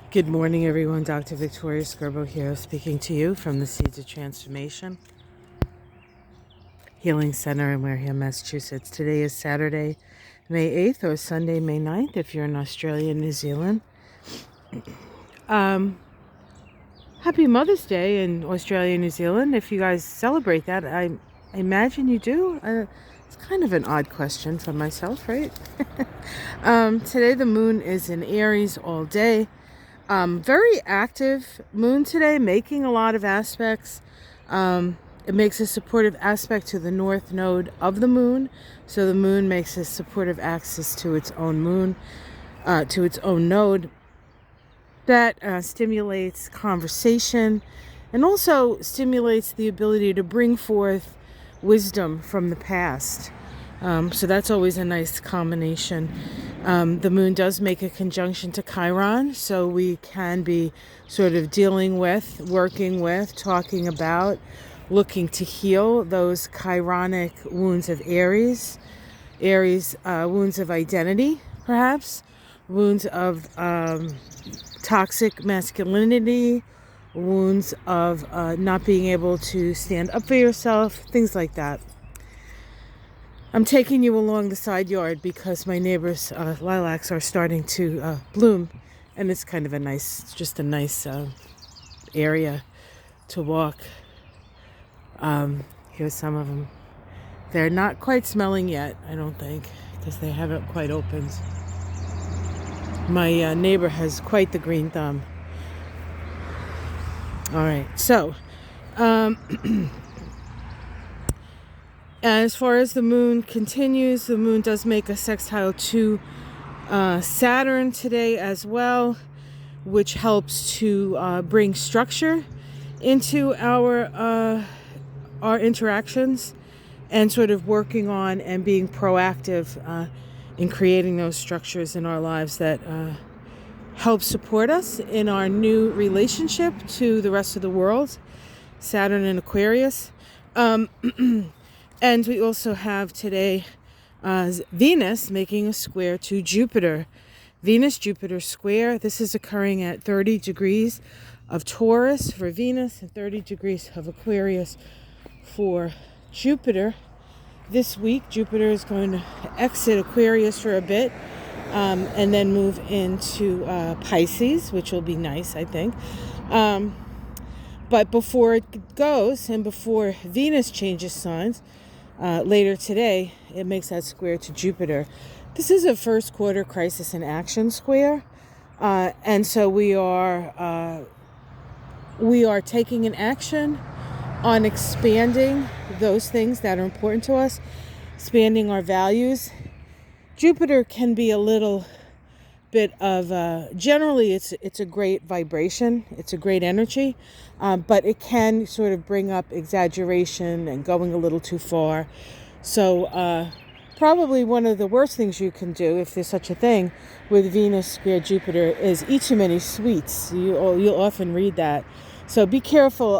Good morning, everyone. Dr. Victoria Scarbo here, speaking to you from the Seeds of Transformation Healing Center in Wareham, Massachusetts. Today is Saturday, May 8th, or Sunday, May 9th, if you're in Australia and New Zealand. Happy Mother's Day in Australia and New Zealand. If you guys celebrate that, I imagine you do. It's kind of an odd question for myself, right? Today the moon is in Aries all day. Very active moon today, making a lot of aspects. It makes a supportive aspect to the north node of the moon. So the moon makes a supportive axis to its own moon, to its own node. That stimulates conversation and also stimulates the ability to bring forth wisdom from the past. So that's always a nice combination. The moon does make a conjunction to Chiron, so we can be sort of dealing with, working with, talking about, looking to heal those chironic wounds of Aries, wounds of identity, perhaps, wounds of toxic masculinity, wounds of not being able to stand up for yourself, things like that. I'm taking you along the side yard because my neighbor's lilacs are starting to bloom, and it's kind of a nice area to walk. Here's some of them. They're not quite smelling yet, I don't think, because they haven't quite opened. My neighbor has quite the green thumb. All right, so as far as the moon continues, the moon does make a sextile to Saturn today as well, which helps to bring structure into our interactions and sort of working on and being proactive in creating those structures in our lives that help support us in our new relationship to the rest of the world, Saturn and Aquarius. And we also have today Venus making a square to Jupiter. Venus-Jupiter square. This is occurring at 30 degrees of Taurus for Venus and 30 degrees of Aquarius for Jupiter. This week, Jupiter is going to exit Aquarius for a bit and then move into Pisces, which will be nice, I think. But before it goes and before Venus changes signs, later today, it makes that square to Jupiter. This is a first quarter crisis in action square. And so we are taking an action on expanding those things that are important to us, expanding our values. Jupiter can be a little bit of generally it's a great vibration, it's a great energy, but it can sort of bring up exaggeration and going a little too far. So probably one of the worst things you can do, if there's such a thing, with Venus square Jupiter is eat too many sweets. You'll often read that. So be careful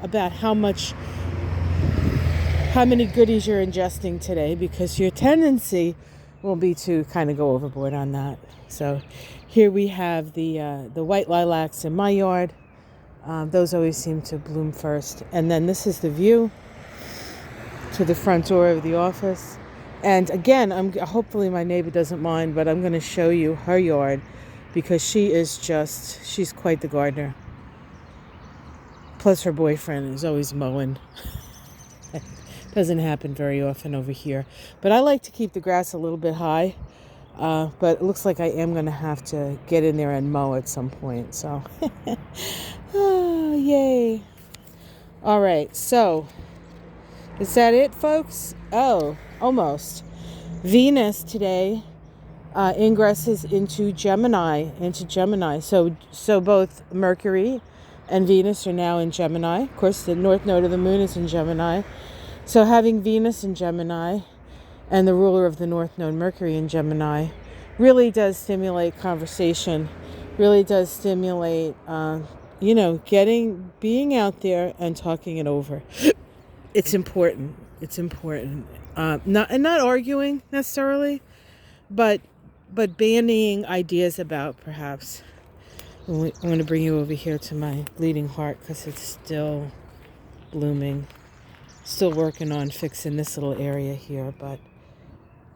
about how many goodies you're ingesting today, because your tendency will be to kind of go overboard on that. So here we have the white lilacs in my yard. Those always seem to bloom first. And then this is the view to the front door of the office. And again, hopefully my neighbor doesn't mind, but I'm going to show you her yard because she's quite the gardener. Plus her boyfriend is always mowing. Doesn't happen very often over here. But I like to keep the grass a little bit high. But it looks like I am going to have to get in there and mow at some point. So, oh, yay. All right, so is that it, folks? Oh, almost. Venus today ingresses into Gemini. So both Mercury and Venus are now in Gemini. Of course, the north node of the moon is in Gemini. So having Venus in Gemini and the ruler of the north node, Mercury, in Gemini, really does stimulate conversation, really does stimulate, being out there and talking it over. It's important. Not arguing necessarily, but bandying ideas about perhaps I'm going to bring you over here to my bleeding heart because it's still blooming. Still working on fixing this little area here, but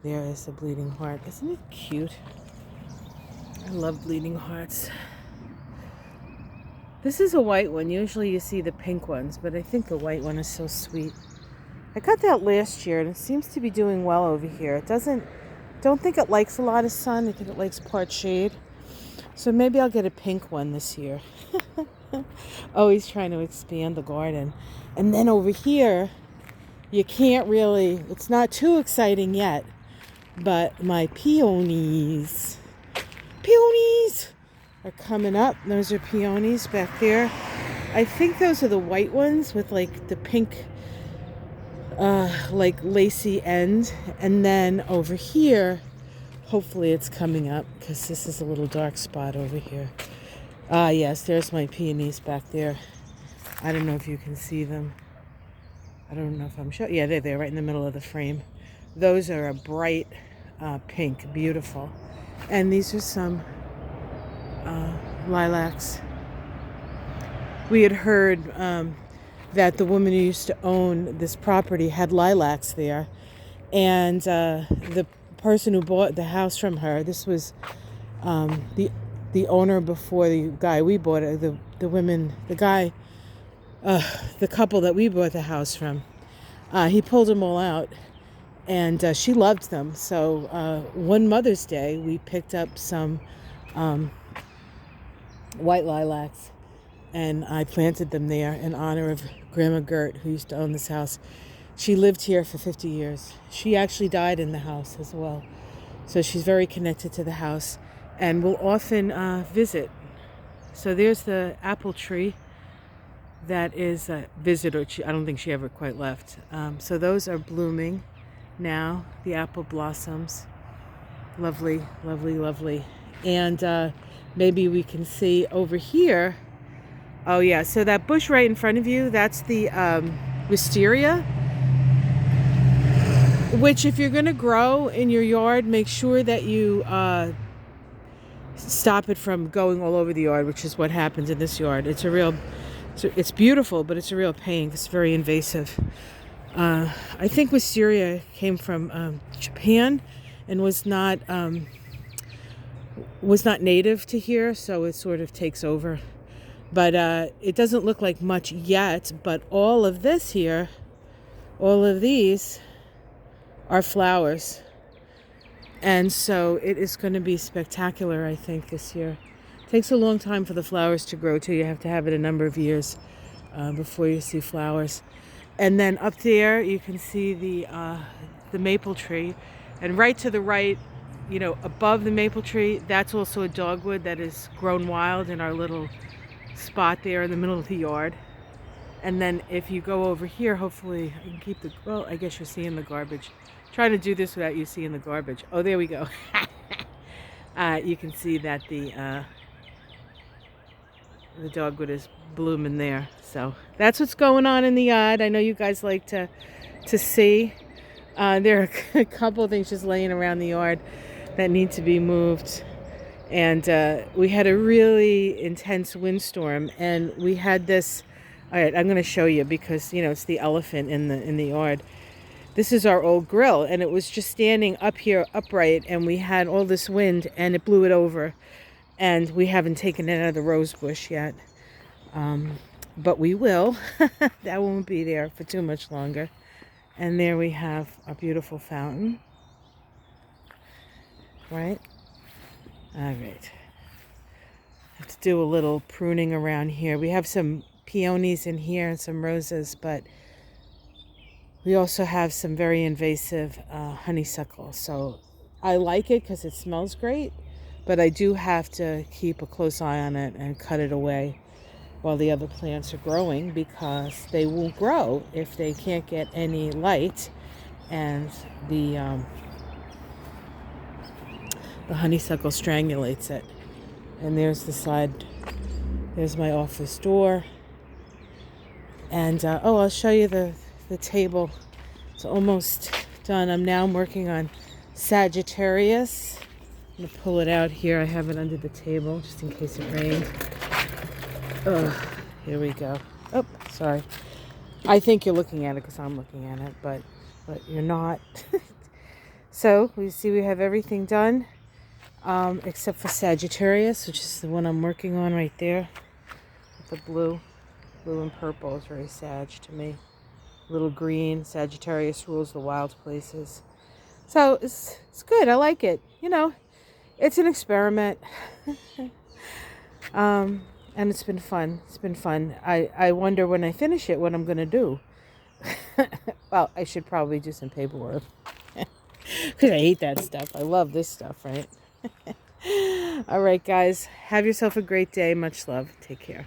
there is the bleeding heart. Isn't it cute? I love bleeding hearts. This is a white one. Usually you see the pink ones, but I think the white one is so sweet. I got that last year, and it seems to be doing well over here. Don't think it likes a lot of sun. I think it likes part shade. So maybe I'll get a pink one this year. Always trying to expand the garden. And then over here, you can't really, it's not too exciting yet, but my peonies are coming up. Those are peonies back there. I think those are the white ones with like the pink, like lacy end. And then over here, hopefully it's coming up because this is a little dark spot over here. Yes, there's my peonies back there. I don't know if you can see them. I don't know if I'm sure. Yeah, they're there right in the middle of the frame. Those are a bright pink, beautiful. And these are some lilacs. We had heard that the woman who used to own this property had lilacs there. And the person who bought the house from her, this was the owner before the guy we bought it, the couple that we bought the house from. He pulled them all out, and she loved them. So one Mother's Day, we picked up some white lilacs, and I planted them there in honor of Grandma Gert, who used to own this house. She lived here for 50 years. She actually died in the house as well. So she's very connected to the house and will often visit. So there's the apple tree that is a visitor. I don't think she ever quite left. So those are blooming now, the apple blossoms. Lovely, lovely, lovely. And maybe we can see over here. Oh yeah, so that bush right in front of you, that's the wisteria. Which, if you're going to grow in your yard, make sure that you stop it from going all over the yard, which is what happens in this yard. It's beautiful, but it's a real pain. It's very invasive. I think wisteria came from Japan and was not native to here, so it sort of takes over. But it doesn't look like much yet. But all of this here, all of these are flowers, and so it is going to be spectacular, I think, this year. It takes a long time for the flowers to grow too. You have to have it a number of years before you see flowers. And then up there you can see the maple tree, and right to the right, above the maple tree, that's also a dogwood that is grown wild in our little spot there in the middle of the yard. And then if you go over here, hopefully I can keep well, I guess you're seeing the garbage. Trying to do this without you seeing the garbage. Oh, there we go. You can see that the dogwood is blooming there. So that's what's going on in the yard. I know you guys like to see. There are a couple of things just laying around the yard that need to be moved. And we had a really intense windstorm, and we had this. All right, I'm going to show you because it's the elephant in the yard. This is our old grill, and it was just standing up here upright, and we had all this wind, and it blew it over, and we haven't taken it out of the rose bush yet, but we will. That won't be there for too much longer. And there we have our beautiful fountain, right? All right, let's do a little pruning around here. We have some peonies in here and some roses, but we also have some very invasive honeysuckle. So I like it because it smells great, but I do have to keep a close eye on it and cut it away while the other plants are growing, because they won't grow if they can't get any light, and the honeysuckle strangulates it. And there's the side, there's my office door. And I'll show you the table. It's almost done. I'm now working on Sagittarius I'm going to pull it out here. I have it under the table just in case it rained. Ugh, here we go. Oh, sorry. I think you're looking at it because I'm looking at it, but you're not. So we see we have everything done, except for Sagittarius, which is the one I'm working on right there. The blue and purple is very Sag to me. Little green. Sagittarius rules the wild places. So it's good. I like it. You know, it's an experiment. And it's been fun. It's been fun. I wonder when I finish it what I'm going to do. Well, I should probably do some paperwork. Because I hate that stuff. I love this stuff, right? All right, guys. Have yourself a great day. Much love. Take care.